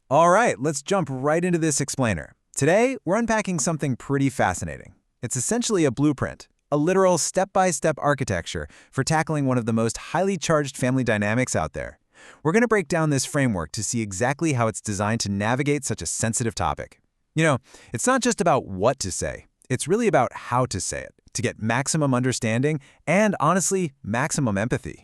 All right, let's jump right into this explainer. Today, we're unpacking something pretty fascinating. It's essentially a blueprint, a literal step-by-step architecture for tackling one of the most highly charged family dynamics out there. We're going to break down this framework to see exactly how it's designed to navigate such a sensitive topic. It's not just about what to say. It's really about how to say it, to get maximum understanding and, honestly, maximum empathy.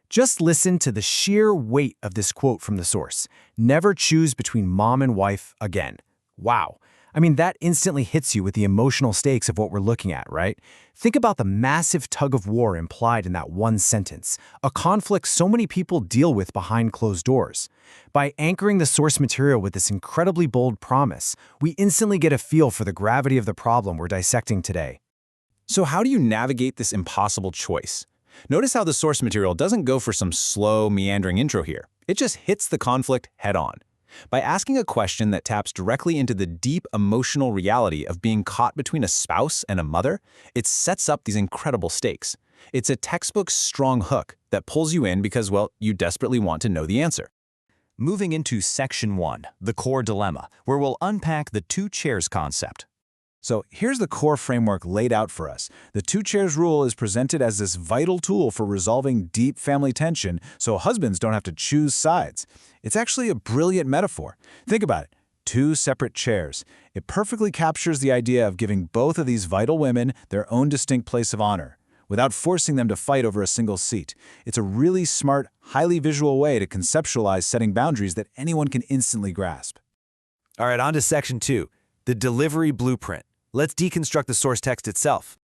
Just listen to the sheer weight of this quote from the source. Never choose between mom and wife again. Wow. I mean, that instantly hits you with the emotional stakes of what we're looking at, right? Think about the massive tug of war implied in that one sentence, a conflict so many people deal with behind closed doors. By anchoring the source material with this incredibly bold promise, we instantly get a feel for the gravity of the problem we're dissecting today. So how do you navigate this impossible choice? Notice how the source material doesn't go for some slow, meandering intro here. It just hits the conflict head-on. By asking a question that taps directly into the deep emotional reality of being caught between a spouse and a mother, it sets up these incredible stakes. It's a textbook strong hook that pulls you in because, well, you desperately want to know the answer. Moving into Section 1, the core dilemma, where we'll unpack the two chairs concept. So here's the core framework laid out for us. The two chairs rule is presented as this vital tool for resolving deep family tension so husbands don't have to choose sides. It's actually a brilliant metaphor. Think about it. Two separate chairs. It perfectly captures the idea of giving both of these vital women their own distinct place of honor, without forcing them to fight over a single seat. It's a really smart, highly visual way to conceptualize setting boundaries that anyone can instantly grasp. All right, on to Section 2, the delivery blueprint. Let's deconstruct the source text itself.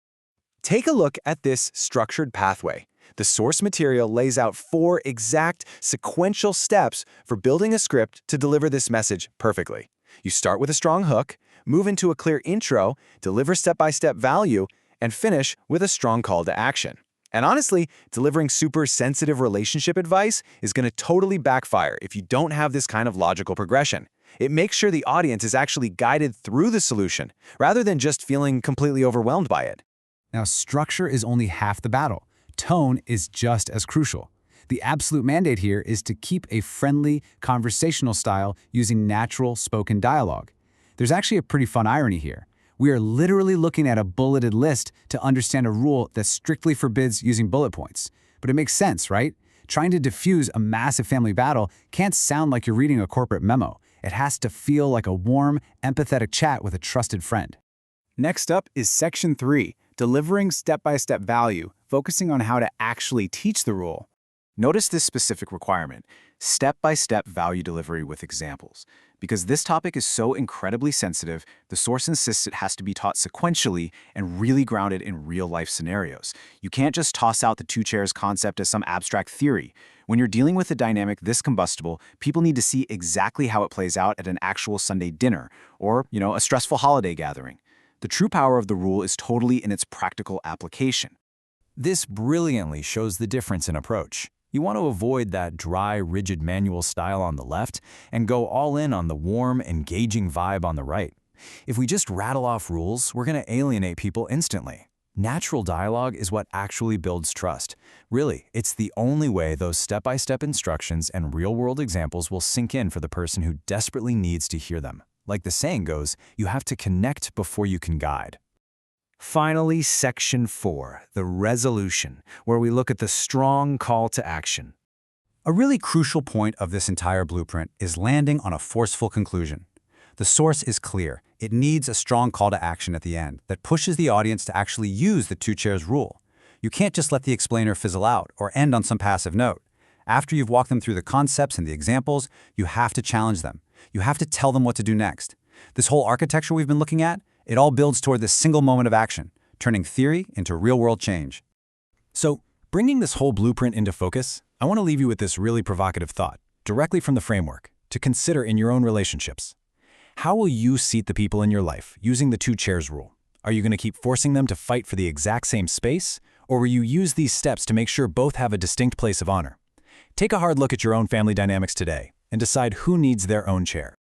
Take a look at this structured pathway. The source material lays out 4 exact sequential steps for building a script to deliver this message perfectly. You start with a strong hook, move into a clear intro, deliver step-by-step value, and finish with a strong call to action. And honestly, delivering super sensitive relationship advice is going to totally backfire if you don't have this kind of logical progression. It makes sure the audience is actually guided through the solution, rather than just feeling completely overwhelmed by it. Now, structure is only half the battle. Tone is just as crucial. The absolute mandate here is to keep a friendly, conversational style using natural spoken dialogue. There's actually a pretty fun irony here. We are literally looking at a bulleted list to understand a rule that strictly forbids using bullet points. But it makes sense, right? Trying to diffuse a massive family battle can't sound like you're reading a corporate memo. It has to feel like a warm, empathetic chat with a trusted friend. Next up is Section 3, delivering step-by-step value, focusing on how to actually teach the rule. Notice this specific requirement, step-by-step value delivery with examples. Because this topic is so incredibly sensitive, the source insists it has to be taught sequentially and really grounded in real-life scenarios. You can't just toss out the two chairs concept as some abstract theory. When you're dealing with a dynamic this combustible, people need to see exactly how it plays out at an actual Sunday dinner or, a stressful holiday gathering. The true power of the rule is totally in its practical application. This brilliantly shows the difference in approach. You want to avoid that dry, rigid manual style on the left and go all in on the warm, engaging vibe on the right. If we just rattle off rules, we're going to alienate people instantly. Natural dialogue is what actually builds trust. Really, it's the only way those step-by-step instructions and real-world examples will sink in for the person who desperately needs to hear them. Like the saying goes, you have to connect before you can guide. Finally, Section 4, the resolution, where we look at the strong call to action. A really crucial point of this entire blueprint is landing on a forceful conclusion. The source is clear. It needs a strong call to action at the end that pushes the audience to actually use the two chairs rule. You can't just let the explainer fizzle out or end on some passive note. After you've walked them through the concepts and the examples, you have to challenge them. You have to tell them what to do next. This whole architecture we've been looking at, it all builds toward this single moment of action, turning theory into real-world change. So, bringing this whole blueprint into focus, I want to leave you with this really provocative thought, directly from the framework, to consider in your own relationships. How will you seat the people in your life using the two chairs rule? Are you going to keep forcing them to fight for the exact same space, or will you use these steps to make sure both have a distinct place of honor? Take a hard look at your own family dynamics today and decide who needs their own chair.